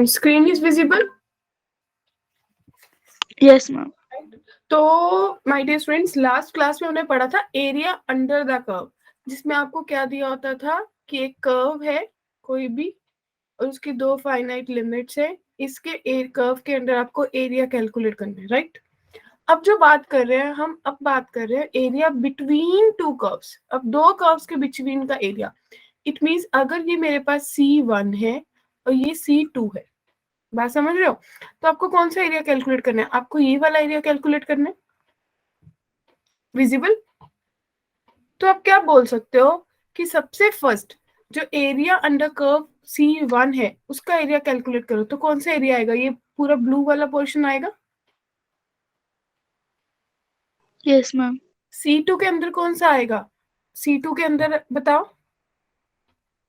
Screen is visible? Yes, ma'am. तो my dear friends, last class में हमने पढ़ा था एरिया अंडर द कर्व, जिसमें आपको क्या दिया होता था कि एक कर्व है कोई भी और उसकी दो फाइनाइट लिमिट्स है, इसके कर्व के अंदर आपको एरिया कैलकुलेट करना है, राइट? अब जो बात कर रहे हैं हम, अब बात कर रहे हैं एरिया बिटवीन टू कर्व्स। अब दो कर्व्स के बिटवीन का एरिया, इट मींस अगर ये मेरे पास C1 है और ये C2 है, बात समझ रहे हो? तो आपको कौन सा एरिया कैलकुलेट करना है? आपको ये वाला एरिया कैलकुलेट करना है, विजिबल। तो आप क्या बोल सकते हो कि सबसे फर्स्ट जो एरिया अंडर कर्व C1 है उसका एरिया कैलकुलेट करो, तो कौन सा एरिया आएगा? ये पूरा ब्लू वाला पोर्शन आएगा। Yes, ma'am. C2 के अंदर कौन सा आएगा? C2 के अंदर बताओ।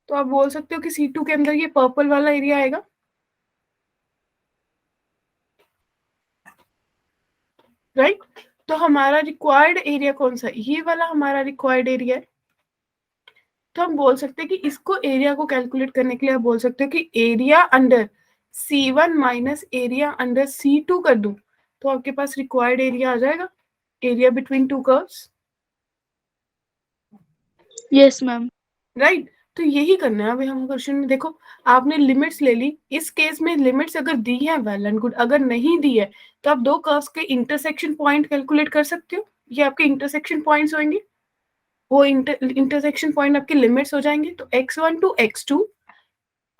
तो आप बोल सकते हो कि C2 के अंदर ये पर्पल वाला एरिया आएगा, राइट? तो हमारा रिक्वायर्ड एरिया कौन सा? ये वाला हमारा रिक्वायर्ड एरिया है। तो हम बोल सकते हैं कि इसको एरिया को कैलकुलेट करने के लिए आप बोल सकते हो कि area under C1 minus area under C2 कर दूं तो आपके पास रिक्वायर्ड एरिया आ जाएगा, area between two curves, Yes, ma'am. Right? तो यही करना है अभी हम क्वेश्चन में। देखो, आपने लिमिट्स ले ली, इस केस में लिमिट्स अगर दी है वेल एंड गुड, अगर नहीं दी है तो आप दो कर्व्स के इंटरसेक्शन पॉइंट कैलकुलेट कर सकते हो। ये आपके इंटरसेक्शन पॉइंट्स होंगे, वो इंटरसेक्शन पॉइंट आपके लिमिट्स हो जाएंगे। तो x1 to x2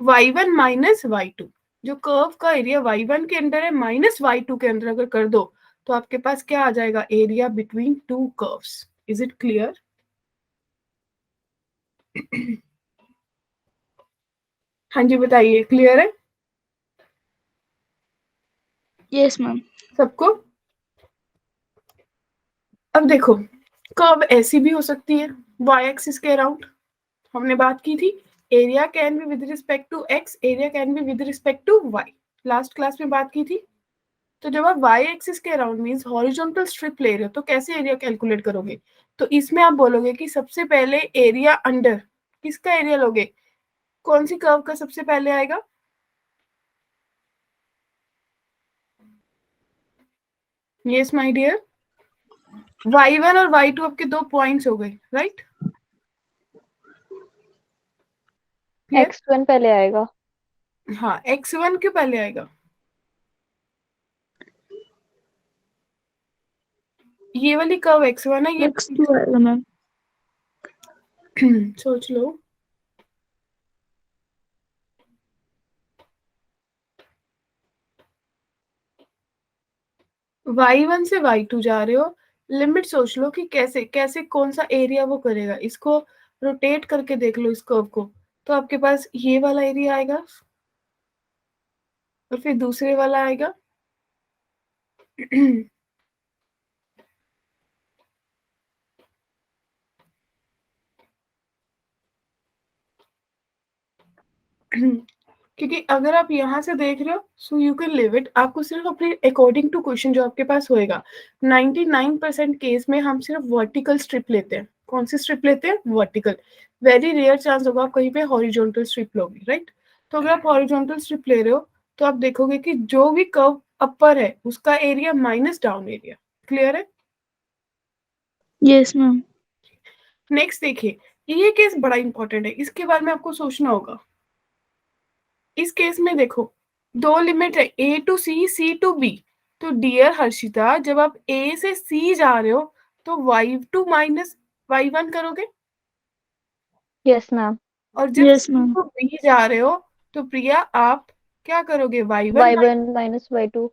y1 minus y2, जो कर्व का एरिया y1 के अंदर है माइनस y2 के अंदर अगर कर दो तो आपके पास क्या आ जाएगा? Area between two curves. Is it clear? हाँ जी बताइए, क्लियर है Yes, ma'am. सबको? अब देखो, कर्व ऐसी भी हो सकती है y एक्सिस के अराउंड, हमने बात की थी area can be with respect to x, area can be with respect to y, last class में बात की थी। तो जब आप y एक्सिस के अराउंड मींस हॉरिजॉन्टल स्ट्रिप ले रहे हो तो कैसे एरिया कैलकुलेट करोगे? तो इसमें आप बोलोगे कि सबसे पहले एरिया अंडर किसका एरिया लोगे? कौन सी कर्व का सबसे पहले आएगा? यस माय डियर, y1 और y2 आपके दो पॉइंट्स हो गए, राइट? x1 पहले आएगा। हाँ, x1 क्यों पहले आएगा? ये वाली कर्व x1 है, ये X2 आएगा मैम। सोच लो। y1 से y2 जा रहे हो, लिमिट सोच लो कि कैसे कैसे कौन सा एरिया वो करेगा। इसको रोटेट करके देख लो इस कर्व को, तो आपके पास ये वाला एरिया आएगा और फिर दूसरे वाला आएगा। क्योंकि अगर आप यहाँ से देख रहे हो so you can live it, आपको सिर्फ अपने अकॉर्डिंग टू क्वेश्चन जो आपके पास होएगा। 99% केस में हम सिर्फ वर्टिकल स्ट्रिप लेते हैं। कौन सी स्ट्रिप लेते हैं? वर्टिकल। वेरी रेयर चांस होगा आप कहीं पे हॉरिजॉन्टल स्ट्रिप लोगे, राइट? तो अगर आप हॉरिजॉन्टल स्ट्रिप ले रहे हो तो आप देखोगे कि जो भी कर्व अपर है उसका area minus down area. Clear है? Yes, ma'am. नेक्स्ट देखिए, ये केस बड़ा इंपॉर्टेंट है, इसके बारे में आपको सोचना होगा। इस केस में देखो, दो लिमिट है a to c, c to b। तो डियर हर्षिता, जब आप a से c जा रहे हो तो y2 माइनस y1 करोगे, यस मैम। और जब Yes, c ma'am. To b जा रहे हो तो प्रिया आप क्या करोगे? y1 y1 minus y2।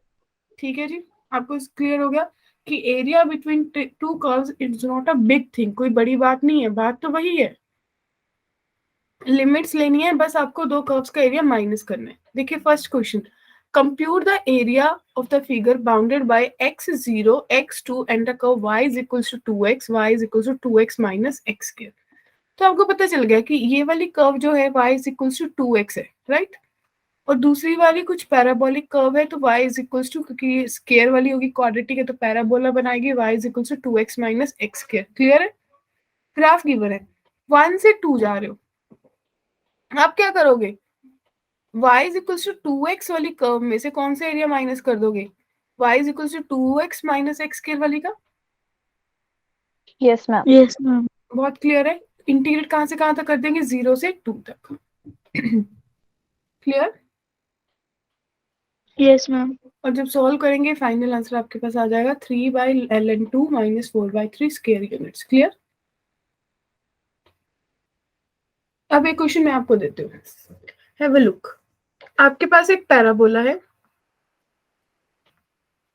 ठीक है जी, आपको क्लियर हो गया कि area between two curves it's not a big thing, कोई बड़ी बात नहीं है, बात तो वही है। लिमिट्स लेनी है, बस आपको दो कर्व्स का एरिया माइनस करना है। देखिए first question, compute the area of the figure bounded by x0 x2 and the curve y is equals to 2x, y is equals to 2x minus x square। तो आपको पता चल गया कि ये वाली कर्व जो है y is equals to 2x है, राइट? और दूसरी वाली कुछ पैराबोलिक कर्व है तो y is equals to, क्योंकि स्केयर वाली होगी क्वाड्रेटिक है तो पैराबोला बनाएगी, y is equals to 2x minus x square। Clear है? ग्राफ गिवन है, 1 से 2 जा रहे हो, आप क्या करोगे? y is equal to 2x वाली कर्व में से कौन सा एरिया माइनस कर दोगे? y is equal to 2x minus x square वाली का। Yes, ma'am. Yes, ma'am. बहुत क्लियर है। इंटीग्रेट कहां से कहां तक कर देंगे? 0 से 2 तक। क्लियर? Yes, ma'am. और जब सॉल्व करेंगे फाइनल आंसर आपके पास आ जाएगा 3/ln2 minus 4/3 square units. Clear? अब एक क्वेश्चन मैं आपको देती हूँ, हैव अ लुक। आपके पास एक पैराबोला है,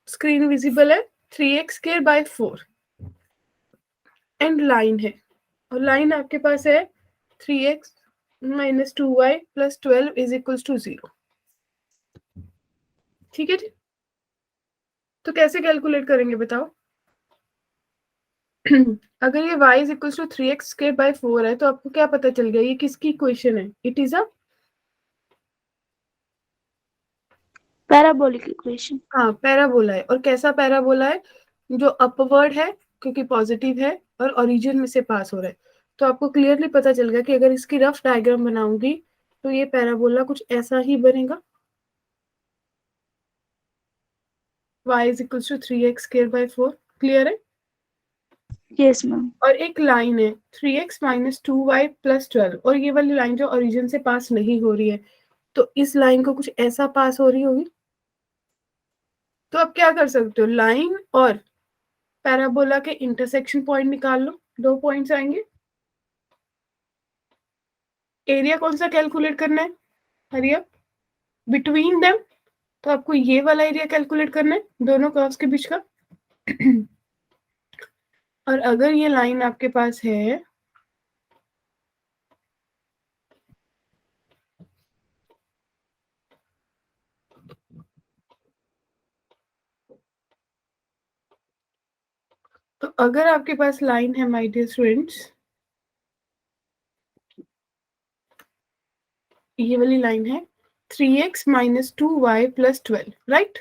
स्क्रीन विजिबल है, 3x² / 4 एंड लाइन है, और लाइन आपके पास है 3x - 2y + 12 = 0। ठीक है जी? तो कैसे कैलकुलेट करेंगे बताओ? अगर ये y = 3x² / 4 है तो आपको क्या पता चल गया ये किसकी इक्वेशन है? It is a Parabolic equation. हाँ पैराबोला है। और कैसा पैराबोला है? जो अपवर्ड है क्योंकि पॉजिटिव है और ओरिजिन में से पास हो रहा है। तो आपको क्लियरली पता चल गया कि अगर इसकी रफ डायग्राम बनाऊंगी तो ये पैराबोला कुछ ऐसा ही बनेगा। y = 3x² / 4। क्लियर है? Yes, ma'am. और एक लाइन है 3x - 2y + 12, और ये वाली लाइन जो ओरिजिन से पास नहीं हो रही है, तो इस लाइन को कुछ ऐसा पास हो रही होगी। तो आप क्या कर सकते हो? लाइन और पैराबोला के इंटरसेक्शन पॉइंट निकाल लो, 2 पॉइंट्स आएंगे। एरिया कौन सा कैलकुलेट करना है? Hurry up. बिटवीन देम तो आपको ये वाला एरिया कैलकुलेट करना है, दोनों कर्व्स के बीच का। और अगर ये लाइन आपके पास है तो अगर आपके पास लाइन है माय डियर स्टूडेंट्स, ये वाली लाइन है 3x - 2y + 12, right,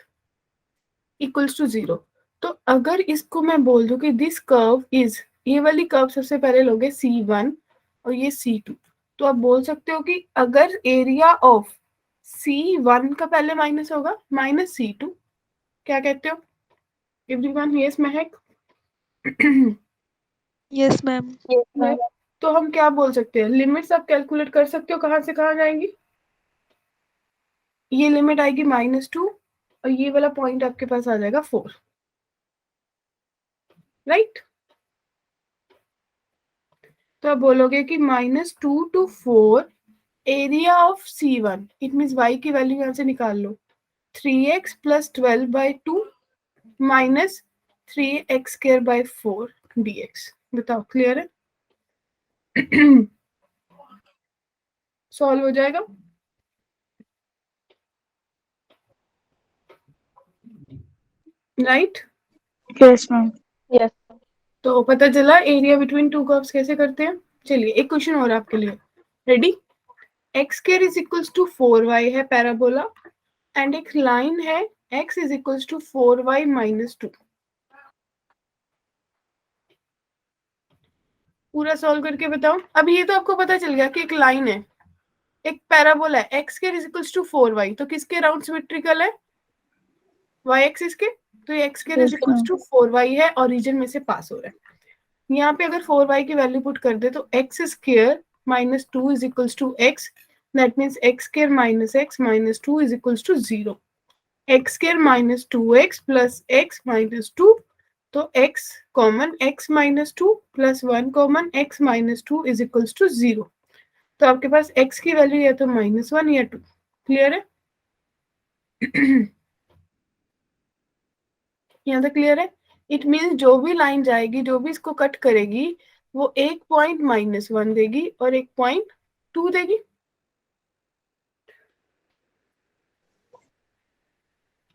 equals to 0। तो अगर इसको मैं बोल दूं कि दिस कर्व इज, ये वाली कर्व सबसे पहले लोगे C1 और ये C2, तो आप बोल सकते हो कि अगर एरिया ऑफ C1 का पहले माइनस होगा -C2, क्या कहते हो एवरीवन? यस महक? Yes, ma'am. Yes, ma'am. तो हम क्या बोल सकते हैं? लिमिट्स आप कैलकुलेट कर सकते हो, कहां से कहां जाएंगी? ये लिमिट आएगी -2 और ये वाला पॉइंट आपके पास आ जाएगा 4, राइट? तो आप बोलोगे कि -2 to 4 area of C1, it means y की वैल्यू यहां से निकाल लो, 3x + 12/2 माइनस 3x² / 4 dx। बताओ क्लियर है? सॉल्व हो जाएगा? राइट? Yes, ma'am. Yes. तो पता चला एरिया बिटवीन टू कर्व्स कैसे करते हैं। चलिए एक क्वेश्चन और आपके लिए, रेडी? x² = 4y है पैराबोला, एंड एक लाइन है x = 4y - 2। पूरा सॉल्व करके बताओ। अब ये तो आपको पता चल गया कि एक लाइन है, एक पैराबोला है, x² = 4y, तो किसके अराउंड सिमेट्रिकल है? y एक्सिस के। तो ये x² Yes, = ma'am. 4y है और रीजन में से पास हो रहा है। यहाँ पे अगर 4y की वैल्यू पुट कर दे तो x² - 2 = x, that means x² - x - 2 = 0। x² - 2x + x - 2, तो x common, x - 2 + 1 common, x - 2 = 0। तो आपके पास x की वैल्यू या तो -1 या 2। क्लियर है? यहाँ तक क्लियर है? इट मीन्स जो भी लाइन जाएगी, जो भी इसको कट करेगी, वो एक पॉइंट -1 देगी और एक पॉइंट 2 देगी।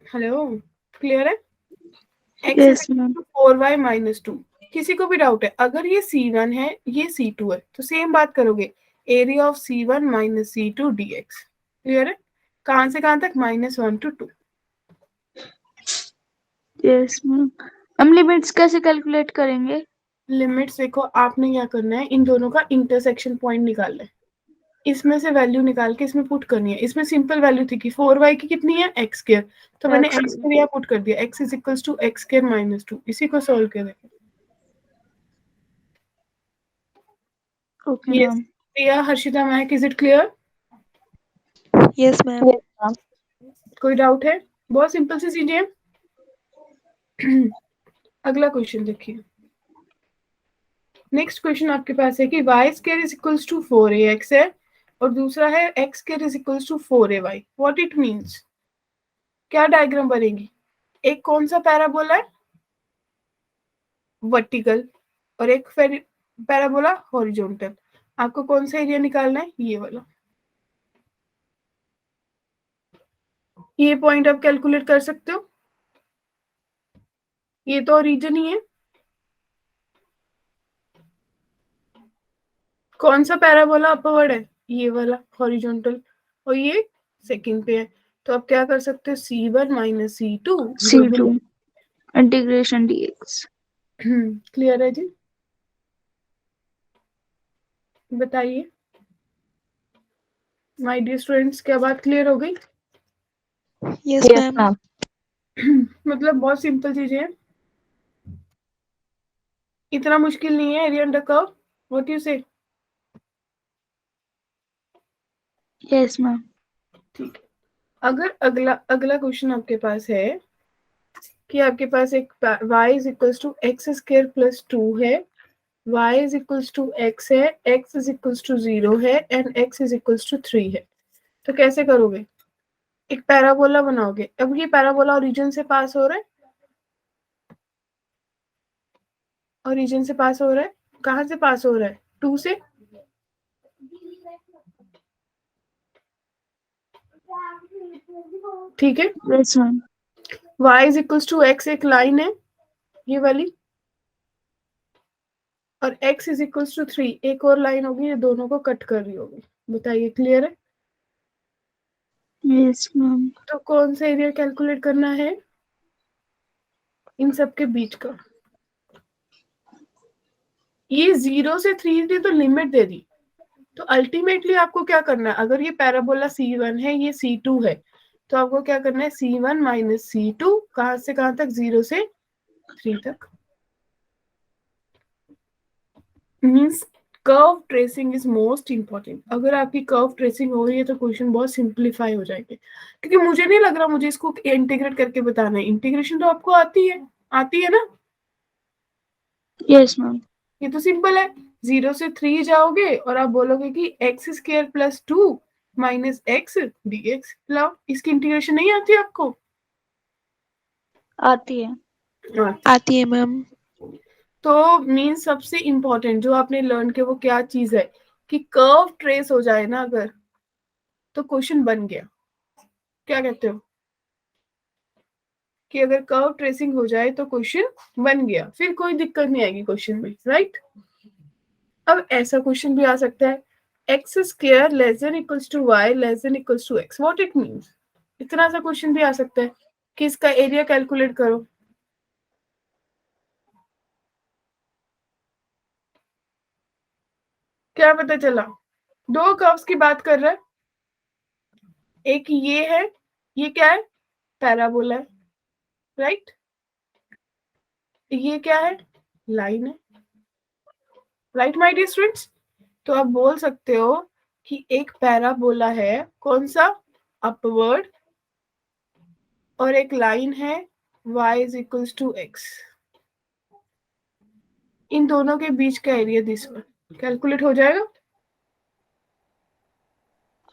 हेलो, क्लियर है? x Yes, ma'am. 4y - 2। किसी को भी डाउट है? अगर ये C1 है, ये C2 है, तो सेम बात करोगे, area of C1 - C2 dx। Clear है? कहां से कहां तक? -1 to 2। Yes, ma'am. हम लिमिट्स कैसे कैलकुलेट करेंगे? लिमिट्स देखो, आपने क्या करना है, इन दोनों का इंटरसेक्शन पॉइंट निकालना है। इसमें से वैल्यू निकाल के इसमें पुट करनी है। इसमें सिंपल वैल्यू थी कि 4y की कितनी है x स्क्वायर, तो मैंने x स्क्वायर यहाँ पुट कर दिया, x is equals to x square minus 2। इसी को सॉल्व कर देंगे। Okay yes ma'am. Priya, Harshita, Mahak, is it clear? Yes ma'am. Yes, ma'am. कोई डाउट है? बहुत सिंपल सी चीजें हैं। अगला क्वेश्चन देखिए। नेक्स्ट क्वेश्चन आपके पास है कि y square is equals to 4ax है और दूसरा है x square is equals to 4ay। What it means? क्या डायग्राम बनेगी? एक कौन सा पैराबोला है? वर्टिकल, और एक पैराबोला हॉरिजॉन्टल। आपको कौन सा एरिया निकालना है? ये वाला। ये पॉइंट आप कैलकुलेट कर सकते हो। ये तो ओरिजिन ही है। कौन सा पैराबोला अपवर्ड है? ये वाला हॉरिजॉन्टल, और ये सेकंड पे है। तो आप क्या कर सकते हो? C1 minus C2 C2 integration dx। Clear है जी? बताइए माय डियर स्टूडेंट्स, क्या बात क्लियर हो गई? Yes Yes, ma'am. ma'am. मतलब बहुत सिंपल चीजें हैं, इतना मुश्किल नहीं है। Area under curve, what you say? Yes ma'am. ठीक है। अगर अगला अगला क्वेश्चन आपके पास है कि आपके पास एक y is equals to x square plus 2 है, y is equals to x है, x इज इक्वल्स टू 0 है and x is equals to 3 है, तो कैसे करोगे? एक पैराबोला बनाओगे। अब ये पैराबोला ओरिजिन से पास हो रहा है, ओरिजिन से पास हो रहा है। कहाँ से पास हो रहा है? 2 से। ठीक है। Yes ma'am. y is equals to x एक लाइन है, ये वाली, और x इज इक्वल्स टू 3 एक और लाइन होगी, ये दोनों को कट कर रही होगी। बताइए क्लियर है? Yes ma'am. तो कौन सा एरिया कैलकुलेट करना है इन सब के बीच का? ये 0 से 3 ने तो लिमिट दे दी, तो अल्टीमेटली आपको क्या करना है? अगर ये पैराबोला C1 है, ये C2 है, तो आपको क्या करना है? C1 माइनस C2, कहां से कहां तक? 0 से 3 तक। Means curve tracing is most important. अगर आपकी कर्व ट्रेसिंग हो रही है तो क्वेश्चन बहुत सिंप्लीफाई हो जाएंगे, क्योंकि मुझे नहीं लग रहा मुझे इसको इंटीग्रेट करके बताना है। इंटीग्रेशन तो आपको आती है ना? Yes ma'am. ये तो सिंपल है। 0 से 3 जाओगे और आप बोलोगे कि x square plus 2 minus x dx। लाओ, इसकी इंटीग्रेशन नहीं आती आपको? आती है। आती। आती है मैम। तो मीन सबसे इंपॉर्टेंट जो आपने लर्न किया वो क्या चीज है कि कर्व ट्रेस हो जाए ना अगर, तो क्वेश्चन बन गया। क्या कहते हो? कि अगर कर्व ट्रेसिंग हो जाए तो क्वेश्चन बन गया, फिर कोई दिक्कत नहीं आएगी क्वेश्चन में, राइट? अब ऐसा क्वेश्चन भी आ सकता है, x square less than equals to y less than equals to x. What it means? इतना सा क्वेश्चन भी आ सकता है कि इसका एरिया कैलकुलेट करो। क्या पता चला? दो कर्व्स की बात कर रहा है, एक ये है, ये क्या है? पैराबोला है, राइट? ये क्या है? लाइन है, राइट माय डियर स्टूडेंट्स? तो आप बोल सकते हो कि एक पैराबोला है, कौन सा? अपवर्ड, और एक लाइन है y is equals to x। इन दोनों के बीच का एरिया दिस वन कैलकुलेट हो जाएगा।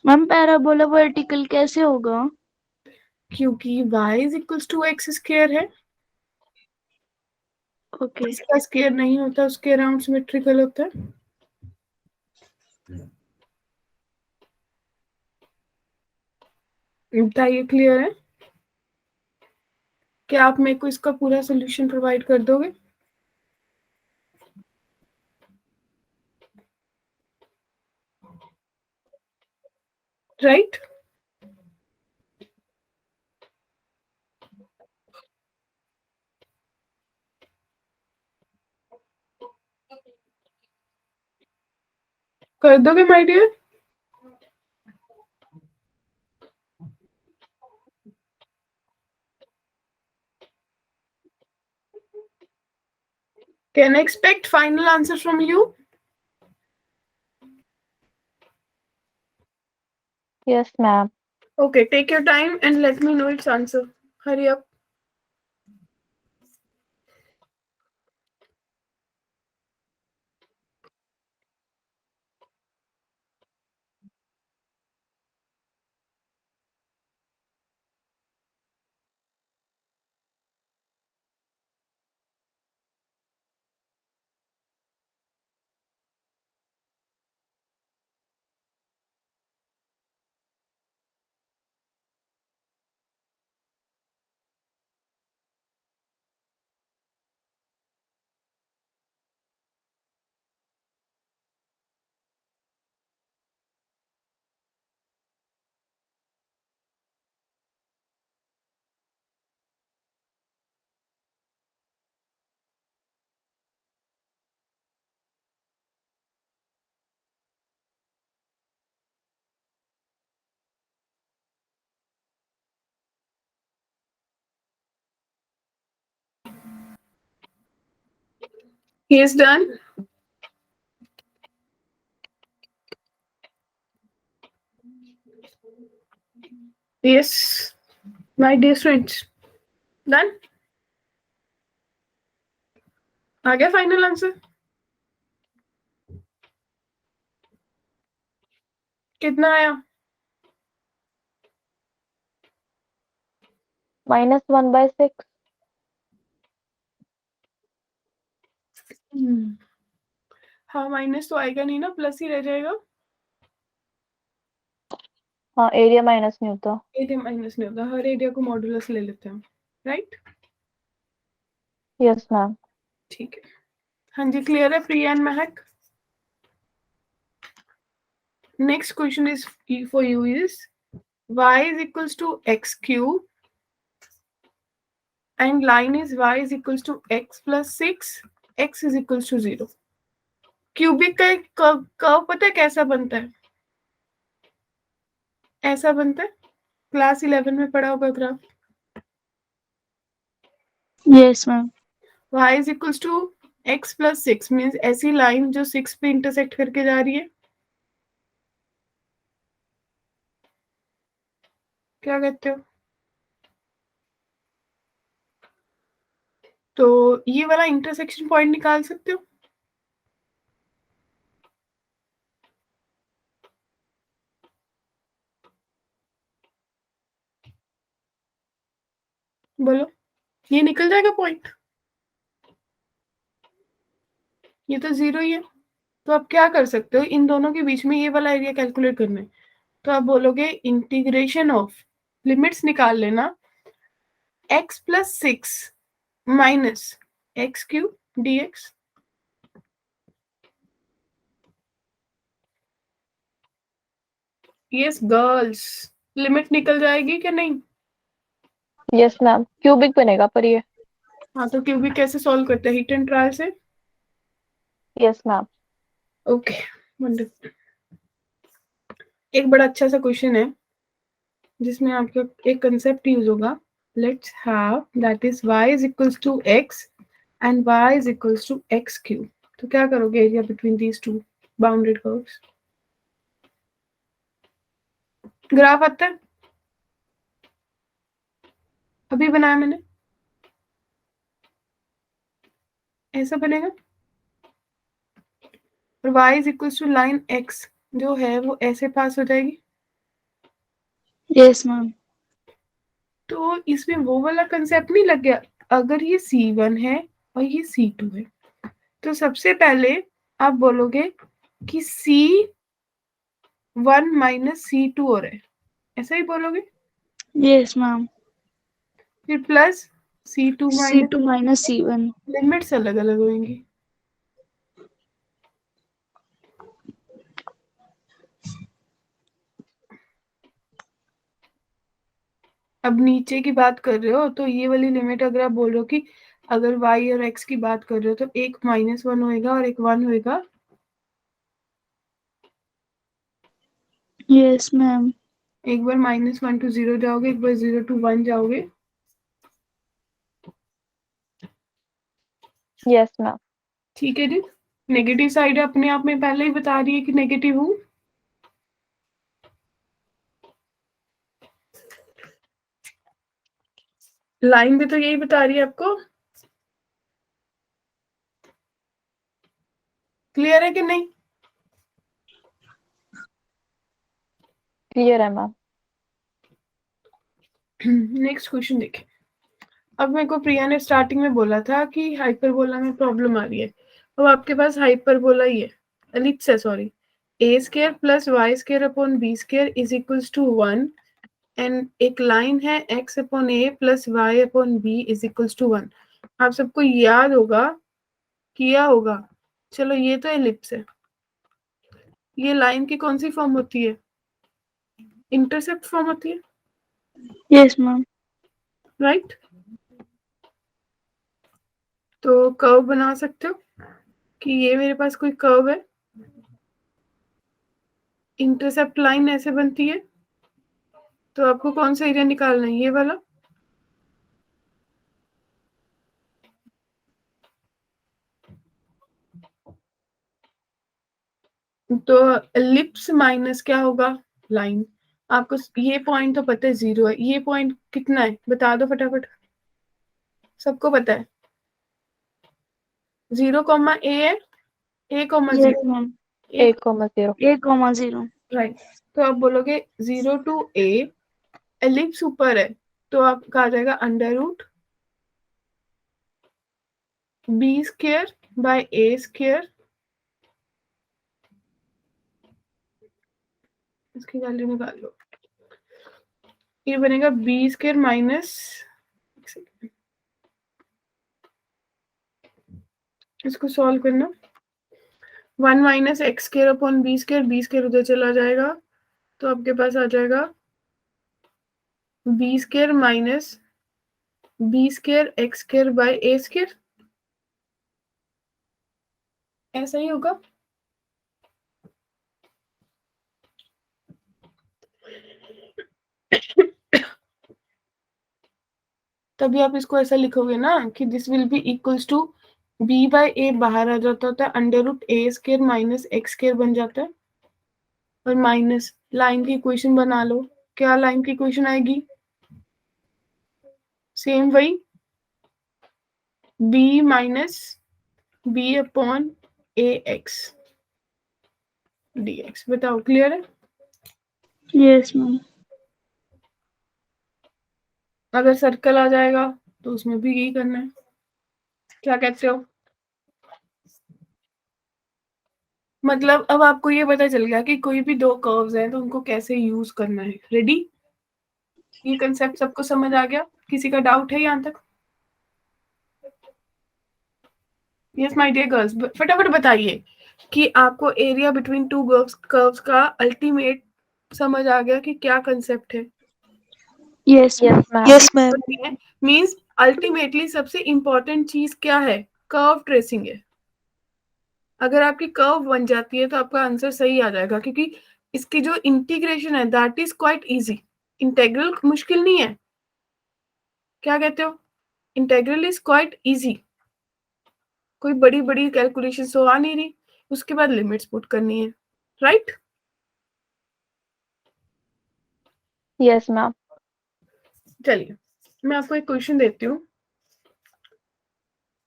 मैम पैराबोला वर्टिकल कैसे होगा? क्योंकि y is equals to x square है, ओके। इसका स्क्वायर नहीं होता, उसके अराउंड सिमेट्रिकल होता है। बताइए क्लियर है? क्या आप मेरे को इसका पूरा सोल्यूशन प्रोवाइड कर दोगे? राइट? कर दोगे my dear? Can I expect final answer from you? Yes, ma'am. Okay, take your time and let me know its answer. Hurry up. He is done. Yes, my dear friends. Done. आ गया final answer? कितना आया? -1/6. हाँ, minus तो आएगा नहीं ना, plus ही रह जाएगा. हाँ, एरिया माइनस नहीं होता. एरिया माइनस नहीं होता, हर एरिया को मॉडुलस ले लेते हैं, राइट? Yes ma'am. ठीक है. हाँ जी, क्लियर है प्रिया and Mahak? Next question is for you is y is equals to x cube and line is y is equals to x plus 6, x is equals to 0. Cubic का एक curve पता है कैसा बनता है? ऐसा बनता है. क्लास 11 में पढ़ा होगा graph. Yes, ma'am. y is equals to x plus 6 means ऐसी लाइन जो 6 पे इंटरसेक्ट करके जा रही है. क्या कहते हो? तो ये वाला इंटरसेक्शन पॉइंट निकाल सकते हो? बोलो. ये निकल जाएगा पॉइंट. ये तो 0 ही है. तो आप क्या कर सकते हो, इन दोनों के बीच में ये वाला एरिया कैलकुलेट करना है. तो आप बोलोगे इंटीग्रेशन ऑफ, लिमिट्स निकाल लेना, x plus 6 minus x cube dx. Yes girls, limit निकल जाएगी क्या नहीं? Yes ma'am. क्यूबिक बनेगा पर ये. हाँ, तो क्यूबिक कैसे सॉल्व करते हैं? हिट एंड ट्रायल से. Yes ma'am. Okay, wonderful. एक बड़ा अच्छा सा क्वेश्चन है जिसमें आपका एक कंसेप्ट यूज होगा. Let's have that is y is equals to x and y is equals to x cube. तो क्या करोगे area between these two bounded curves? Graph आता है, अभी बनाया मैंने. ऐसा बनेगा और y is equals to line x जो है वो ऐसे पास हो जाएगी. Yes, ma'am. तो इसमें वो वाला कंसेप्ट नहीं लग गया? अगर ये C1 है और ये C2 है तो सबसे पहले आप बोलोगे कि C1 माइनस C2 हो रहा है, ऐसा ही बोलोगे. Yes, ma'am. फिर plus C2 minus, C2 minus C1. Limits अलग अलग होंगी. अब नीचे की बात कर रहे हो तो ये वाली लिमिट अगर आप बोल रहे हो कि अगर y और x की बात कर रहे हो तो एक -1 होएगा और एक 1 होएगा. Yes, ma'am. एक बार -1 to 0 जाओगे, एक बार 0 to 1 जाओगे. Yes ma'am. ठीक है जी, नेगेटिव साइड अपने आप में पहले ही बता रही है कि नेगेटिव हूँ। लाइन भी तो यही बता रही है आपको। क्लियर है कि नहीं? क्लियर है मैम। नेक्स्ट क्वेश्चन देखिए। अब मेरे को प्रिया ने स्टार्टिंग में बोला था कि हाइपरबोला में प्रॉब्लम आ रही है। अब आपके पास हाइपरबोला ही है, एलिप्स है sorry, a square plus y square upon b square is equals to 1 and एक लाइन है x upon a plus y upon b is equals to 1। आप सबको याद होगा, किया होगा। चलो ये तो एलिप्स है, ये लाइन की कौन सी फॉर्म होती है? इंटरसेप्ट फॉर्म होती है, यस मैम। राइट? तो कर्व बना सकते हो कि ये मेरे पास कोई कर्व है, इंटरसेप्ट लाइन ऐसे बनती है, तो आपको कौन सा एरिया निकालना है? ये वाला। तो एलिप्स माइनस क्या होगा? लाइन। आपको ये पॉइंट तो पता है 0 है, ये पॉइंट कितना है बता दो फटाफट, सबको पता है 0, ए है, a comma yes zero, ma'am. 1,0 1,0। Right. तो आप बोलोगे 0 to a, एलिप्स ऊपर है तो आपका आ जाएगा under root b square by a square, इसकी वैल्यू निकाल लो, ये बनेगा बी स्क्वायर माइनस, इसको सॉल्व करना, 1 minus x square upon b square उधर चला जाएगा, तो आपके पास आ जाएगा b square minus b square x square by a square, ऐसा ही होगा। तभी आप इसको ऐसा लिखोगे ना कि this will be equals to b by a बाहर आ जाता होता है, under root a square minus x square बन जाता है, और माइनस लाइन की इक्वेशन बना लो। क्या लाइन की इक्वेशन आएगी? सेम वही, बी माइनस बी अपॉन ए एक्स डी एक्स। बताओ क्लियर है? Yes ma'am. अगर सर्कल आ जाएगा तो उसमें भी यही करना है। क्या कहते हो? मतलब अब आपको ये पता चल गया कि कोई भी दो कर्व्स हैं तो उनको कैसे यूज करना है। रेडी? ये कंसेप्ट सबको समझ आ गया? किसी का डाउट है यहाँ तक? यस माय डियर गर्ल्स, फटाफट बताइए कि आपको एरिया बिटवीन टू कर्व्स का अल्टीमेट समझ आ गया कि क्या कंसेप्ट है? Yes ma'am. Yes ma'am. Means ultimately सबसे इंपॉर्टेंट चीज क्या है? कर्व ट्रेसिंग है। अगर आपकी कर्व बन जाती है तो आपका आंसर सही आ जाएगा, क्योंकि इसकी जो इंटीग्रेशन है that is quite easy. Integral मुश्किल नहीं है, क्या कहते हो? इंटेग्रल इज क्वाइट इजी, कोई बड़ी बड़ी कैलकुलेशन तो आ नहीं रही, उसके बाद लिमिट्स पुट करनी है, राइट? Yes ma'am. चलिए मैं आपको एक क्वेश्चन देती हूँ।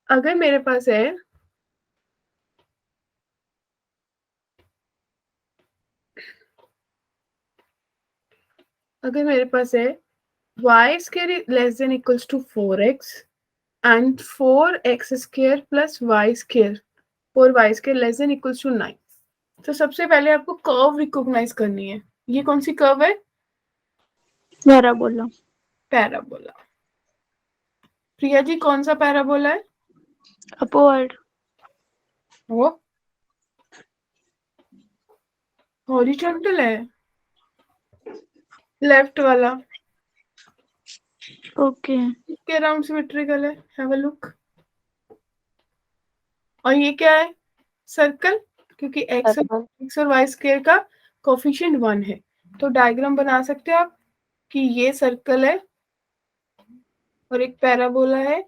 अगर मेरे पास है y square less than equals to 4x and 4x square plus y square 4y square less than equals to 9, तो सबसे पहले आपको कर्व रिकॉग्नाइज करनी है। ये कौन सी कर्व है? पैराबोला। पैराबोला। प्रिया जी कौन सा पैराबोला है? अपवर्ड। वो हॉरिजॉन्टल है, लेफ्ट वाला ओके। के अराउंड सिमेट्रिकल है, हैव अ लुक। और ये क्या है? सर्कल, क्योंकि x और y स्क्वायर का कोफिशिएंट 1 है, तो डायग्राम बना सकते हो आप कि ये सर्कल है और एक पैराबोला है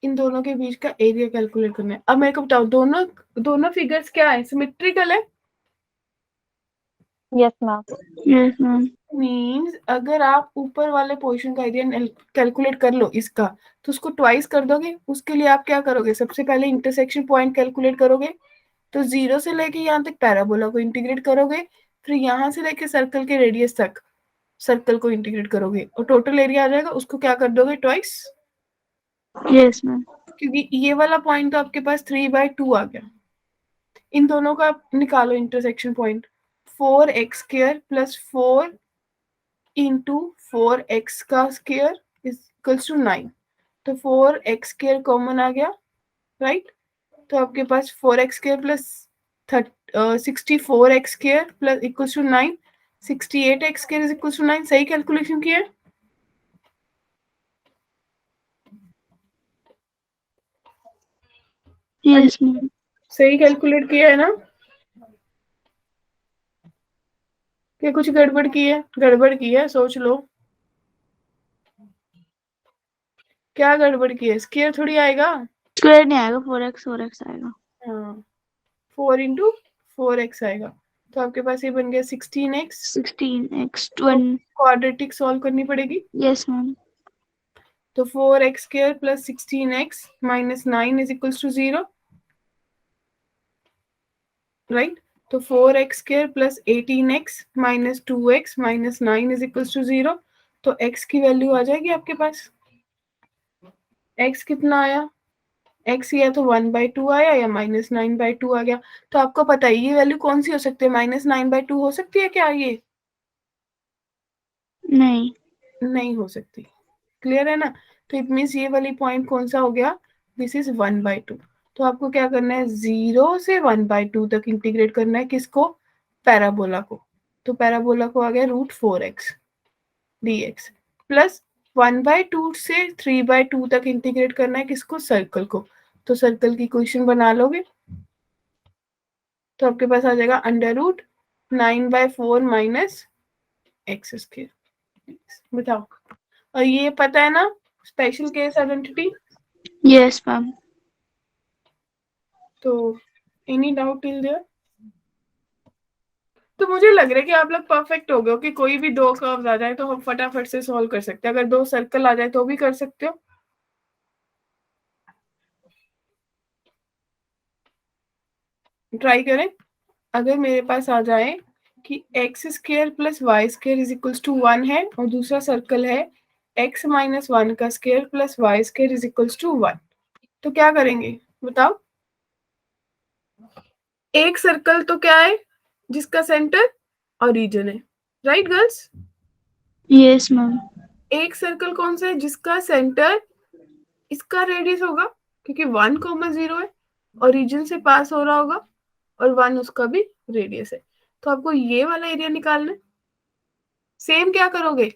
इन दोनों के बीच का एरिया कैलकुलेट करना है। अब मेरे को बताओ दोनों फिगर्स क्या है, सिमेट्रिकल है? Yes ma'am. Yes ma'am. Means अगर आप ऊपर वाले पोर्शन का एरिया कैलकुलेट कर लो इसका, तो उसको ट्वाइस कर दोगे। उसके लिए आप क्या करोगे, सबसे पहले इंटरसेक्शन पॉइंट कैलकुलेट करोगे। तो 0 से लेके यहाँ तक पैराबोला को इंटीग्रेट करोगे, फिर यहाँ से लेके सर्कल के रेडियस तक सर्कल को इंटीग्रेट करोगे, और टोटल एरिया आ जाएगा, उसको क्या कर दोगे, ट्वाइस। Yes ma'am. क्योंकि ये वाला पॉइंट तो आपके पास 3/2 आ गया। इन दोनों का निकालो intersection point. 4x² plus 4 into 4x का स्क्वायर इज इक्वल्स टू 9। तो 4x² कॉमन आ गया, राइट? तो आपके पास 4x² plus 64x² plus equals to 9, 68x² is equals to 9। सही कैलकुलेशन किया है? Yes ma'am. सही कैलकुलेट किया है ना? क्या कुछ गड़बड़ की है? गड़बड़ की है, सोच लो। क्या गड़बड़ की है? स्क्वायर थोड़ी आएगा। स्क्वायर नहीं आएगा, 4x आएगा। हाँ, 4 इंटू 4x आएगा। तो आपके पास ये बन गया 16x। 16x तो 1। क्वाड्रेटिक सॉल्व करनी पड़ेगी। Yes ma'am. तो 4x² plus 16x minus 9 is equals to 0, right? तो 4x² plus 18x minus 2x minus 9 is equals to 0। तो x की वैल्यू आ जाएगी आपके पास। x कितना आया? x या तो 1/2 आया या -9/2 आ गया। तो आपको पता है ये वैल्यू कौन सी हो सकती है? -9/2 हो सकती है क्या ये? नहीं। नहीं हो सकती। क्लियर है ना? तो इट मीन्स ये वाली पॉइंट कौन सा हो गया? This is 1/2। तो आपको क्या करना है, 0 से 1/2 तक इंटीग्रेट करना है। किसको? पैराबोला को। तो पैराबोला को आ गया √4x dx प्लस 1/2 से 3/2 तक इंटीग्रेट करना है। किसको? सर्कल को। तो सर्कल की इक्वेशन बना लोगे, तो आपके पास आ जाएगा √9/4 माइनस x²। बताओ। और ये पता है ना special case identity? Yes ma'am. तो एनी डाउट टिल देयर? तो मुझे लग रहा है कि आप लोग परफेक्ट हो गए हो कि कोई भी दो कर्व्स आ जाए तो हम फटाफट से सॉल्व कर सकते हैं। अगर दो सर्कल आ जाए तो भी कर सकते हो। ट्राई करें। अगर मेरे पास आ जाए कि x² plus y² is equals to 1 है, और दूसरा सर्कल है x माइनस 1 का square plus y² is equals to 1, तो क्या करेंगे बताओ? एक सर्कल तो क्या है जिसका सेंटर ओरिजिन है, राइट गर्ल्स? Yes ma'am. एक सर्कल कौन सा है जिसका सेंटर इसका रेडियस होगा, क्योंकि 1,0 है, ओरिजिन से पास हो रहा होगा, और 1 उसका भी रेडियस है। तो आपको ये वाला एरिया निकालना है। सेम क्या करोगे?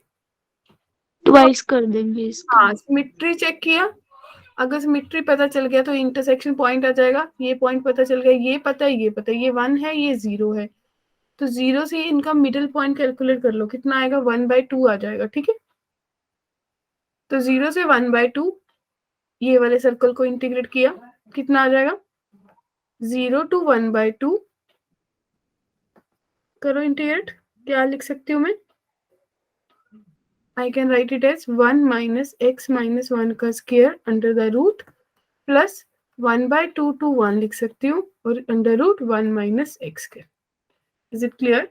ट्वाइस कर देंगे इसका। हाँ, सिमेट्री चेक किया। अगर सिमेट्री पता चल गया तो इंटरसेक्शन पॉइंट आ जाएगा। ये पॉइंट पता चल गया, ये पता है, ये पता है, ये 1 है, ये 0 है। तो 0 से इनका मिडिल पॉइंट कैलकुलेट कर लो, कितना आएगा? 1/2 आ जाएगा, ठीक है? तो 0 से 1/2 ये वाले सर्कल को इंटीग्रेट किया, कितना आ जाएगा? 0 to 1/2 करो इंटीग्रेट। क्या लिख सकती हूँ मैं? I can write it as 1 minus x minus 1 का square under the root plus 1/2 to 1 लिख सकती हूँ, और under root 1 minus x square. Is it clear?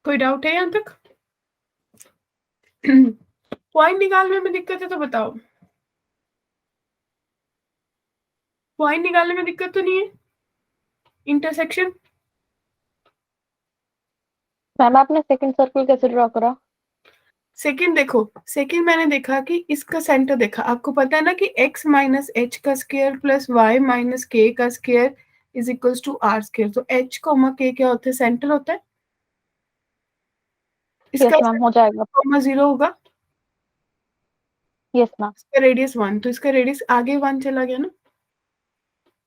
कोई डाउट है यहाँ तक? पॉइंट निकालने में दिक्कत है तो बताओ। पॉइंट निकालने में दिक्कत तो नहीं है? इंटरसेक्शन मैम आपने सेकंड सर्कल कैसे ड्रॉ करा? सेकंड देखो, सेकंड मैंने देखा कि इसका सेंटर देखा। आपको पता है ना कि x माइनस एच का square plus y minus k का square is equals to r square. तो h कोमा k क्या होता है? सेंटर होता है। यस इसका मैम, हो जाएगा। कोमा 0 होगा, यस मैम। इसका रेडियस 1, तो इसका रेडियस आगे 1 चला गया ना।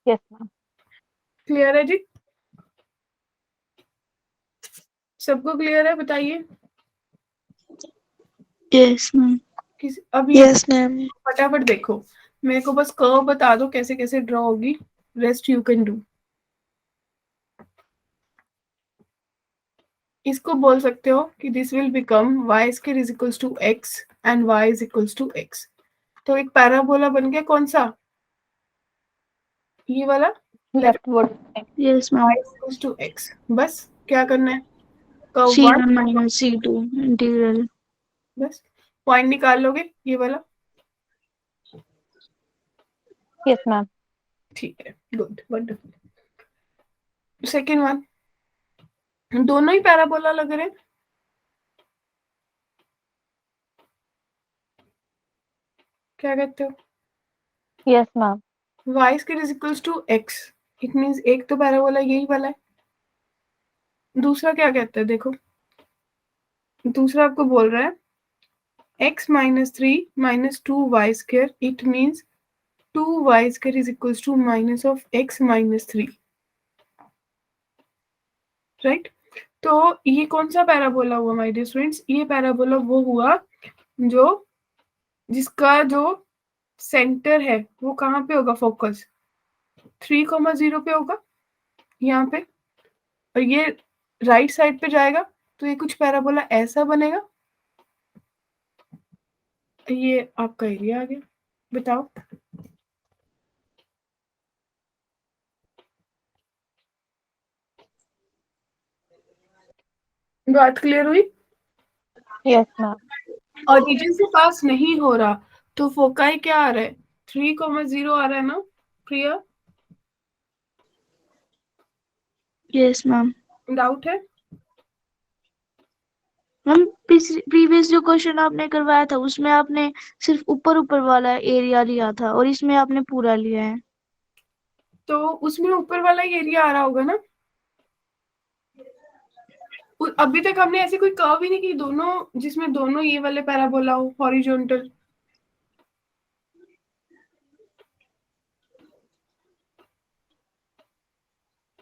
Yes ma'am. क्लियर है जी? सबको क्लियर है? बताइए। Yes ma'am. अब ये यस मैम। फटाफट देखो, मेरे को बस कर्व बता दो कैसे कैसे ड्रॉ होगी, रेस्ट यू कैन डू। इसको बोल सकते हो कि this will become y square is equals to x and y is equals to x। तो एक पैराबोला बन गया, कौन सा, ये वाला, leftward. Yes y ma'am. Equals to x। बस क्या करना है, curve C1 one, minus C2 integral. बस पॉइंट निकाल लोगे ये वाला। Yes ma'am. ठीक है, गुड, वंडरफुल। सेकेंड वन, दोनों ही पैराबोला लग रहे हैं, क्या कहते हो, yes ma'am. y square is equals to x, it means एक तो पैराबोला यही वाला है। दूसरा क्या कहता है, देखो दूसरा आपको बोल रहा है x minus 3 minus 2y square, it means 2y square is equals to minus of x minus 3, right. तो ये कौन सा पैराबोला हुआ माय डियर स्टूडेंट्स, ये पैराबोला वो हुआ जो जिसका जो सेंटर है वो कहाँ पे होगा, फोकस 3,0 पे होगा यहाँ पे, और ये राइट साइड पे जाएगा, तो ये कुछ पैराबोला ऐसा बनेगा। ये आपका एरिया आ गया, बताओ। बात क्लियर हुई। Yes ma'am. और रीजन से पास नहीं हो रहा तो फोकाई क्या आ रहा है, 3,0 आ रहा है ना, प्रिया, यस मैम। डाउट है। मैम प्रीवियस जो क्वेश्चन आपने करवाया था उसमें आपने सिर्फ ऊपर ऊपर वाला एरिया लिया था और इसमें आपने पूरा लिया है। तो उसमें ऊपर वाला ही एरिया आ रहा होगा ना, अभी तक हमने ऐसे कोई कर्व ही नहीं की दोनों जिसमें दोनों ये वाले पैराबोला हो हॉरिजॉन्टल।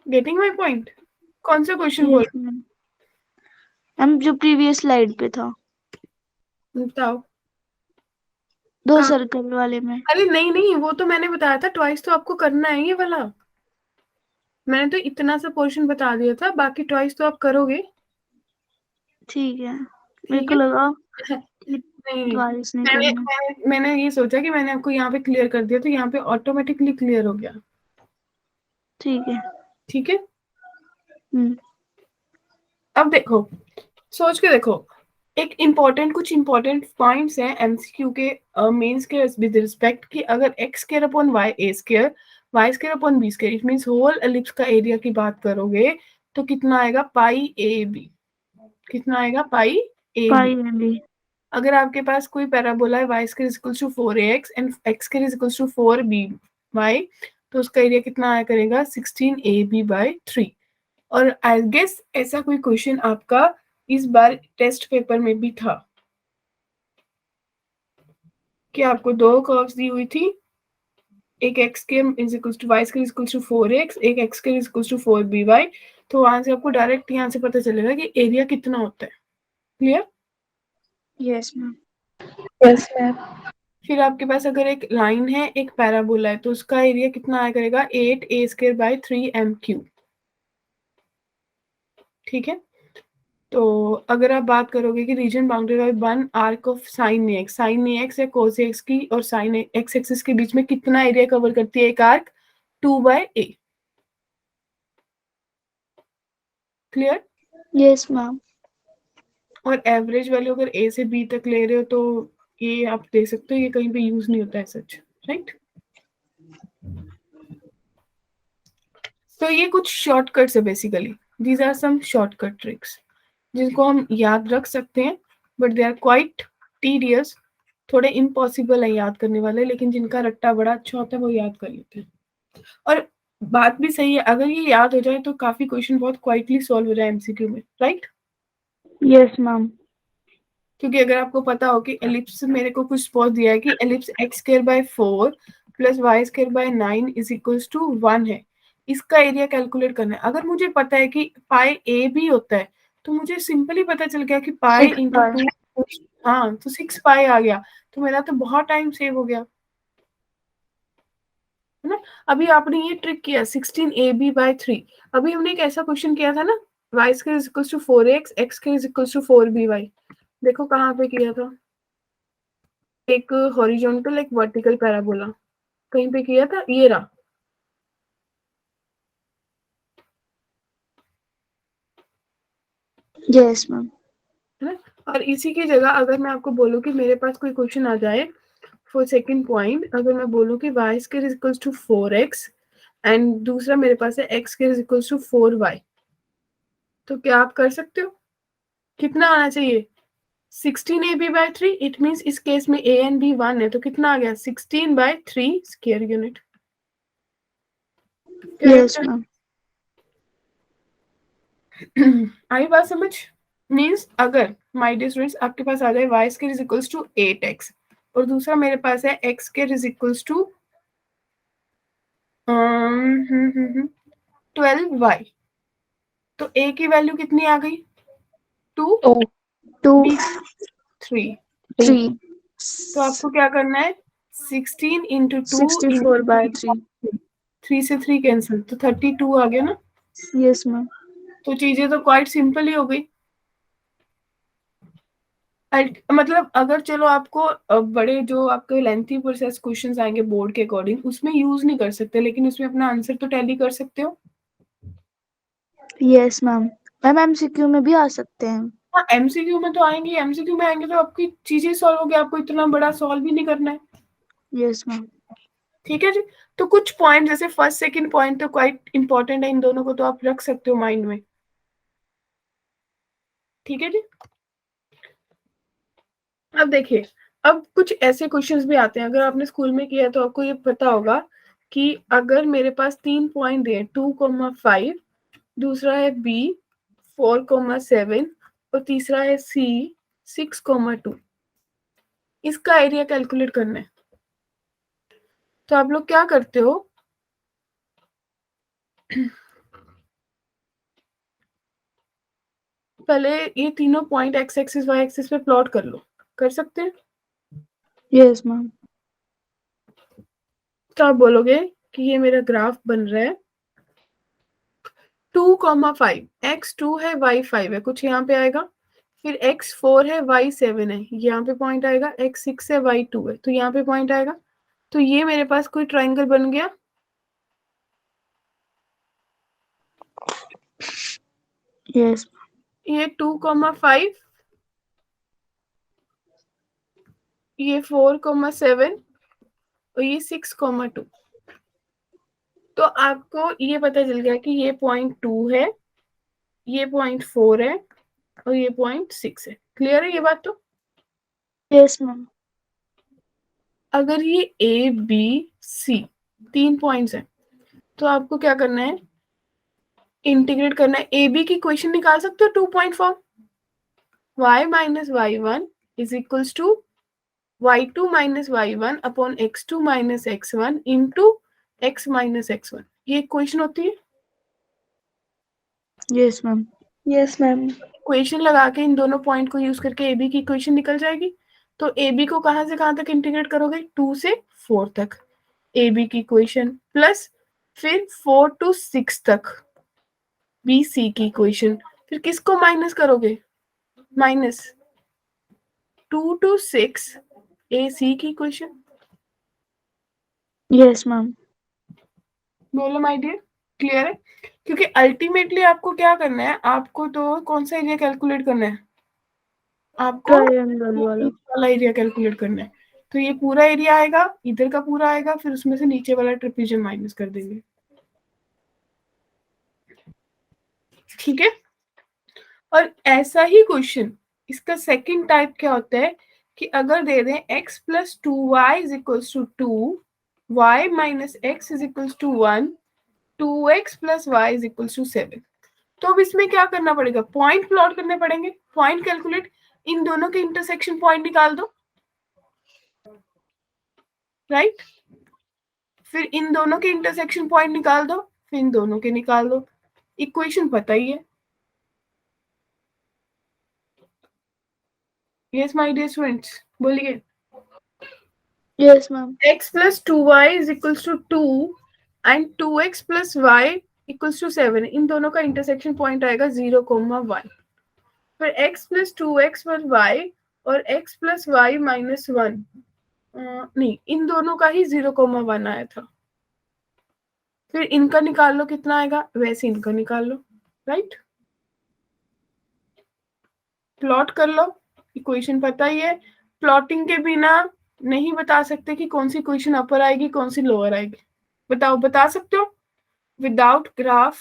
गेटिंग माय पॉइंट, कौन सा क्वेश्चन बोल, यस मैम। मैम जो प्रीवियस स्लाइड पे था बताओ। दो कहाँ? सर्कल वाले में। अरे नहीं नहीं, वो तो मैंने बताया था, ट्वाइस तो आपको करना है ये वाला, मैंने तो इतना सा पोर्शन बता दिया था, बाकी ट्वाइस तो आप करोगे। ठीक है, मेरे ठीक को है। लगा कि नहीं नहीं, ट्वाइस नहीं मैंने करना। मैंने ये सोचा कि मैंने आपको यहाँ पे क्लियर कर दिया तो यहाँ पे ऑटोमेटिकली क्लियर हो गया। ठीक है। ठीक है, हम्म। अब देखो, सोच के देखो, एक इम्पोर्टेंट कुछ इम्पोर्टेंट पॉइंट्स हैं एमसीक्यू के मेंस के विद रिस्पेक्ट कि अगर x square upon y a square, y square upon b square, it means whole ellipse का एरिया की बात करोगे तो कितना आएगा, पाई ए बी, कितना आएगा, पाई ए बी। पाई में भी। अगर आपके पास कोई पैराबोला है y square is equals to 4ax and x square is equals to 4by, तो उसका एरिया कितना आया करेगा, 16ab/3। और आई गेस ऐसा कोई क्वेश्चन आपका इस बार टेस्ट पेपर में भी था कि आपको दो कर्व्स दी हुई थी, एक एक्स के is equals to y square is equals to 4x, एक x square is equals to 4by। तो वहां से आपको डायरेक्ट यहाँ से पता चलेगा कि एरिया कितना होता है। Clear. Yes ma'am. Yes ma'am. फिर आपके पास अगर एक लाइन है एक पैराबोला है तो उसका एरिया कितना आया करेगा, 8a² / 3m³। ठीक है, तो अगर आप बात करोगे कि reason bounded by one arc of sine x, sine x या कोस एक्स की और साइन एक्स एक्सिस के बीच में कितना एरिया कवर करती है एक arc, 2/a। Clear. Yes ma'am. और एवरेज वैल्यू अगर a से b तक ले रहे हो तो ये आप दे सकते हो, ये कहीं पे यूज नहीं होता है सच, राइट। तो ये कुछ शॉर्टकट्स है basically, these are some shortcut tricks जिनको हम याद रख सकते हैं, but they are quite tedious, थोड़े इम्पॉसिबल है याद करने वाले, लेकिन जिनका रट्टा बड़ा अच्छा होता है वो याद कर लेते हैं। और बात भी सही है, अगर ये याद हो जाए तो काफी क्वेश्चन बहुत क्वाइटली सॉल्व हो जाए एमसीक्यू में, राइट। Yes ma'am. क्योंकि अगर आपको पता हो कि एलिप्स मेरे को कुछ सपोज दिया है कि ellipse x² / 4 + y² / 9 is equals to 1 है, इसका एरिया कैलकुलेट करना है। अगर मुझे पता है कि पाई ए भी होता है तो मुझे सिंपली पता चल गया कि पाई 6 इंटू पाई। 2, हाँ, तो 6 पाई आ गया, तो मेरा तो बहुत टाइम सेव हो गया, है ना। अभी आपने ये ट्रिक किया 16ab/3। अभी हमने एक ऐसा क्वेश्चन किया था ना, y² is equal to 4x, x² is equal to 4by। देखो कहाँ पे किया था, एक हॉरिजॉन्टल एक वर्टिकल पैराबोला कहीं पे किया था, ये रहा। Yes ma'am. है ना। और इसी की जगह अगर मैं आपको बोलूँ कि मेरे पास कोई क्वेश्चन आ जाए फॉर सेकंड पॉइंट, अगर मैं बोलूँ कि y² is equal to 4x and दूसरा मेरे पास है x² is equal to 4y, तो क्या आप कर सकते हो? कितना आना चाहिए? 16ab/3। इट मीन्स इस केस में a एंड b 1 है, तो कितना आ गया? 16/3 स्क्वायर यूनिट। Yes ma'am. आई बात समझ? मीन्स अगर माय डियर स्टूडेंट्स आपके पास आ जाए y² is equals to 8x और दूसरा मेरे पास है x² is equals to 12y, तो a की वैल्यू कितनी आ गई? 2, 2, 2, b 3। 3, तो आपको क्या करना है? 16 इंटू 2 64/3। 3 से 3 कैंसिल, तो 32 आ गया ना। Yes ma'am. तो चीजें तो क्वाइट सिंपल ही हो गई। मतलब अगर चलो आपको बड़े जो आपके लेंथी प्रोसेस क्वेश्चंस आएंगे बोर्ड के अकॉर्डिंग, उसमें यूज नहीं कर सकते, लेकिन उसमें अपना आंसर तो टैली कर सकते हो। Yes ma'am. मैम एमसीक्यू में भी आ सकते हैं। हाँ, एमसीक्यू में तो आएंगे, एमसीक्यू में आएंगे तो आपकी चीजें सॉल्व होगी, आपको इतना बड़ा सॉल्व भी नहीं करना है। Yes ma'am. ठीक है जी। तो कुछ पॉइंट जैसे फर्स्ट सेकंड पॉइंट तो क्वाइट इंपॉर्टेंट है, इन दोनों को तो आप रख सकते हो माइंड में। ठीक है जी। अब देखिए, अब कुछ ऐसे क्वेश्चंस भी आते हैं, अगर आपने स्कूल में किया तो आपको ये पता होगा कि अगर मेरे पास 3 पॉइंट दिए 2,5, दूसरा है बी 4,7 और तीसरा है सी 6,2, इसका एरिया कैलकुलेट करना है। तो आप लोग क्या करते हो, पहले ये तीनों point x axis y axis पे प्लॉट कर लो। कर सकते हैं? Yes ma'am. तो आप बोलोगे कि ये मेरा ग्राफ बन रहा है 2,5, x2 है y5 है, कुछ यहाँ पे आएगा, फिर x4 है y7 है, यहाँ पे पॉइंट आएगा, x6 है y2 है, तो यहाँ पे पॉइंट आएगा। तो ये मेरे पास कोई ट्राइंगल बन गया। यस। ये 2,5, ये 4,7 और ये 6,2। तो आपको ये पता चल गया कि ये पॉइंट 2 है, ये पॉइंट 4 है और ये पॉइंट 6 है। क्लियर है ये बात? तो यस मैम। अगर ये ए बी सी 3 पॉइंट्स हैं, तो आपको क्या करना है? इंटीग्रेट करना है। ए बी की इक्वेशन निकाल सकते हो 2 point form, y minus y1 is equals to y2 minus y1 upon x2 minus x1 into x minus x1, ये इक्वेशन होती है। Yes ma'am. Yes ma'am. Equation लगा के इन दोनों पॉइंट को यूज करके ए बी की इक्वेशन निकल जाएगी। तो ए बी को कहां से कहां तक इंटीग्रेट करोगे? 2 से 4 तक ए बी की इक्वेशन, प्लस फिर 4 to 6 तक बी सी की इक्वेशन, फिर किसको माइनस करोगे? माइनस 2 to 6 ए सी की इक्वेशन। Yes ma'am. बोलो माय डियर, क्लियर है? क्योंकि अल्टीमेटली आपको क्या करना है, आपको तो कौन सा एरिया कैलकुलेट करना है? आपको ट्रायंगल वाला। बीच वाला एरिया कैलकुलेट करना है। तो ये पूरा एरिया आएगा, इधर का पूरा आएगा, फिर उसमें से नीचे वाला ट्रेपेजियम माइनस कर देंगे। ठीक है। और ऐसा ही क्वेश्चन इसका सेकंड टाइप क्या होता है कि अगर दे दें x plus 2y is equals to 2, y minus x is equals to 1, 2x plus y is equals to 7, तो अब इसमें क्या करना पड़ेगा? पॉइंट प्लॉट करने पड़ेंगे, पॉइंट कैलकुलेट, इन दोनों के इंटरसेक्शन पॉइंट निकाल दो, राइट? फिर इन दोनों के इंटरसेक्शन पॉइंट निकाल दो, फिर इन दोनों के निकाल दो। इक्वेशन पता ही है, यस माय डियर स्टूडेंट्स, बोलिए। Yes ma'am. x plus 2y is equals to 2 and 2x plus y equals to 7, इन दोनों का इंटरसेक्शन पॉइंट आएगा 0,1। फिर x plus 2x plus y और x plus y minus 1, नहीं, इन दोनों का ही 0,1 आया था। फिर इनका निकाल लो कितना आएगा, वैसे इनका निकाल लो, राइट। प्लॉट कर लो, इक्वेशन पता ही है। प्लॉटिंग के बिना नहीं बता सकते कि कौन सी इक्वेशन अपर आएगी कौन सी लोअर आएगी। बताओ, बता सकते हो without graph?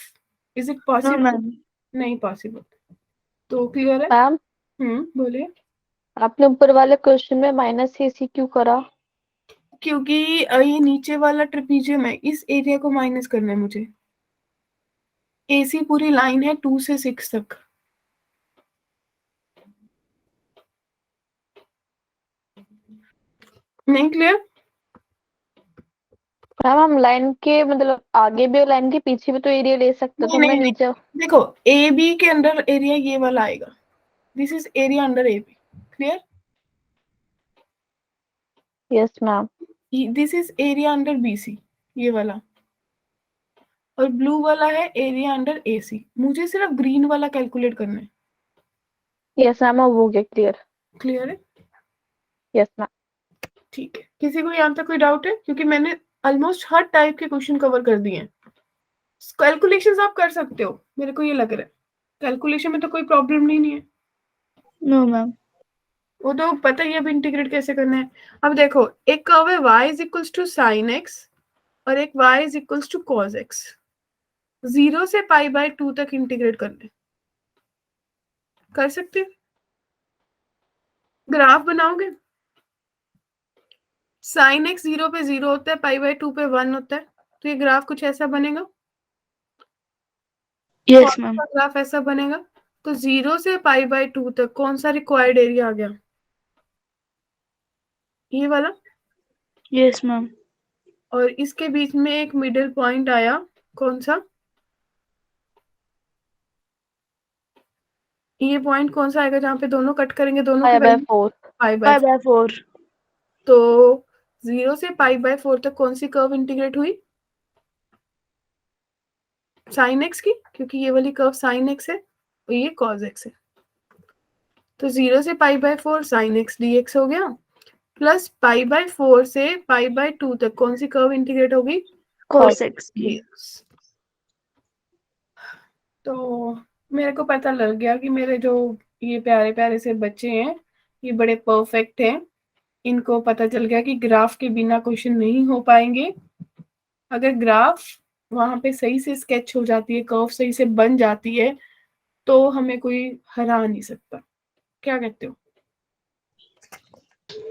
Is it no possible? Ma'am. नहीं पॉसिबल। तो क्लियर है? मैम बोलिए। आपने ऊपर वाले क्वेश्चन में माइनस AC क्यों करा? क्योंकि ये नीचे वाला ट्रेपीजियम है, इस एरिया को माइनस करना है मुझे। AC पूरी लाइन है 2 से 6 तक। नहीं क्लियर? मैम हम लाइन के मतलब आगे भी और लाइन के पीछे भी तो एरिया ले सकते, तो नहीं मैं नहीं, नीचे। देखो ए बी के अंडर एरिया ये वाला आएगा। This is area under A B. Clear? Yes ma'am. This is area under B C, ये वाला। और ब्लू वाला है एरिया अंडर ए सी। मुझे सिर्फ ग्रीन वाला कैलकुलेट करना है। यस मैम, अब हो गया क्लियर। क्लियर है? Yes ma'am. ठीक है, किसी को यहाँ तक कोई डाउट है? क्योंकि मैंने ऑलमोस्ट हर टाइप के क्वेश्चन कवर कर दिए हैं। कैलकुलेशंस आप कर सकते हो, मेरे को ये लग रहा है। कैलकुलेशन में तो कोई प्रॉब्लम नहीं है। No ma'am. वो तो पता ही है अब इंटीग्रेट कैसे करना है। अब देखो, एक कर्व है y is equals to sine x और एक y is equals to cos x. 0 से π/2 तक इंटीग्रेट करना है। कर सकते हो? ग्राफ बनाओगे। साइन एक्स 0 पे 0 होता है, π/2 पे 1 होता है, तो ये ग्राफ कुछ ऐसा बनेगा। Yes ma'am. ग्राफ ऐसा बनेगा। तो 0 से π/2 तक कौन सा रिक्वायर्ड एरिया आ गया? ये वाला। Yes ma'am. और इसके बीच में एक मिडिल पॉइंट आया, कौन सा? ये पॉइंट कौन सा आएगा जहां पे दोनों कट करेंगे, दोनों के वैल्यू π/4। π/4। 5/4। तो 0 से π/4 तक कौन सी कर्व इंटीग्रेट हुई? साइन एक्स की, क्योंकि ये वाली कर्व साइन एक्स है और ये कॉस एक्स है। तो 0 से π/4 साइन एक्स dx हो गया, प्लस π/4 से π/2 तक कौन सी कर्व इंटीग्रेट होगी? cos x। dx। तो मेरे को पता लग गया कि मेरे जो ये प्यारे प्यारे से बच्चे हैं ये बड़े परफेक्ट हैं। इनको पता चल गया कि ग्राफ के बिना क्वेश्चन नहीं हो पाएंगे। अगर ग्राफ वहां पे सही से स्केच हो जाती है, कर्व सही से बन जाती है, तो हमें कोई हरा नहीं सकता। क्या कहते हो?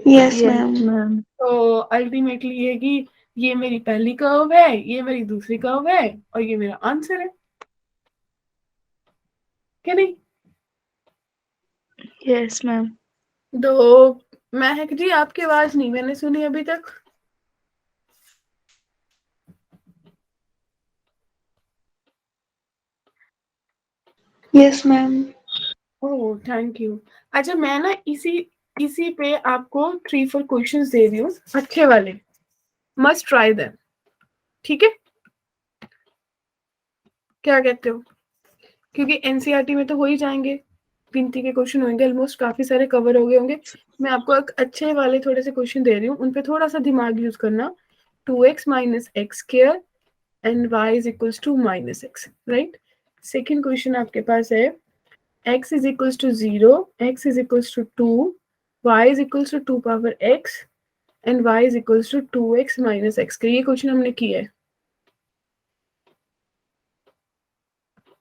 Yes ma'am. तो अल्टीमेटली ये कि ये मेरी पहली कर्व है, ये मेरी दूसरी कर्व है और ये मेरा आंसर है, क्या नहीं? Yes ma'am. तो महक जी, आपकी आवाज नहीं मैंने सुनी अभी तक। Yes ma'am. Oh thank you. अच्छा, मैं ना इसी पे आपको 3-4 क्वेश्चंस दे रही हूँ, अच्छे वाले। Must try them. ठीक है? क्या कहते हो? क्योंकि एनसीईआरटी में तो हो ही जाएंगे, गिनती के क्वेश्चन होंगे, ऑलमोस्ट काफी सारे कवर हो गए होंगे। मैं आपको एक अच्छे वाले थोड़े से क्वेश्चन दे रही हूँ, उन पे थोड़ा सा दिमाग यूज करना। 2x minus x square and y is equals to minus x, right? Second question आपके पास है x is equals to 0, x is equals to 2, y is equals to 2 power x and y is equals to 2x minus x। ये question हमने किया है।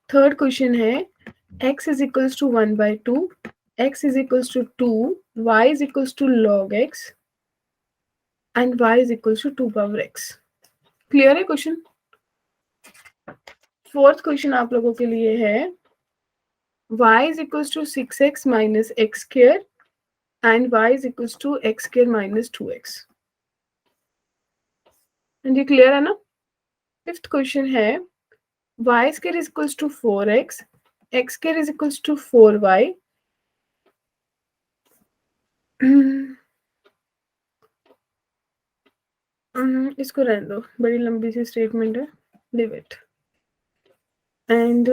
Third question है x is equals to 1/2, x is equals to 2, y is equals to log x and y is equals to 2 power x। Clear है question? Fourth question आप लोगों के लिए है y is equals to 6x minus x square and y is equals to x square minus 2x। ये clear है ना? Fifth question है y square is equals to 4x, x square is equals to 4y इसको रहने दो, बड़ी लंबी सी statement है, लिव इट। एंड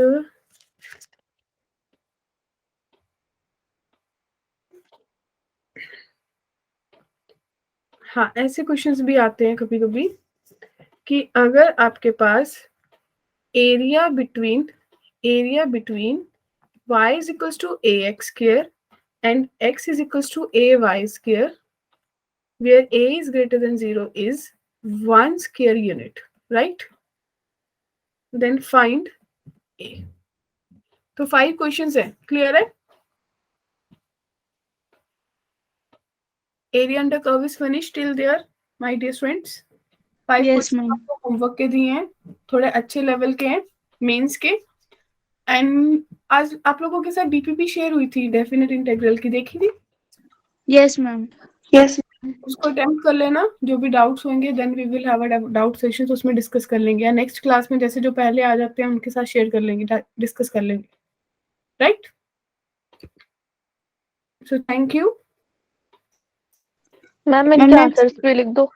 हाँ, ऐसे क्वेश्चंस भी आते हैं कभी कभी कि अगर आपके पास area between y is equals to ax square and x is equals to ay square, where a is greater than 0 is 1 square unit, right? Then find a. तो 5 क्वेश्चंस है, क्लियर है? Area under curve is finish till there my dear students. 5 Yes, question ma'am. आपको homework के दिए हैं, थोड़े अच्छे level के हैं, मेंस के। एंड आज आप लोगों के साथ डीपीपी शेयर हुई थी डेफिनेट इंटीग्रल की, देखी थी? Yes, ma'am. यस उसको अटेम्प्ट कर लेना, जो भी डाउट्स होंगे then we will have a doubt session, तो उसमें डिस्कस कर लेंगे, या नेक्स्ट क्लास में जैसे जो पहले आ जाते हैं उनके साथ शेयर कर लेंगे, डिस्कस कर लेंगे, right? So thank you. Ma'am Ma'am, इनके next आंसर्स भी लिख दो।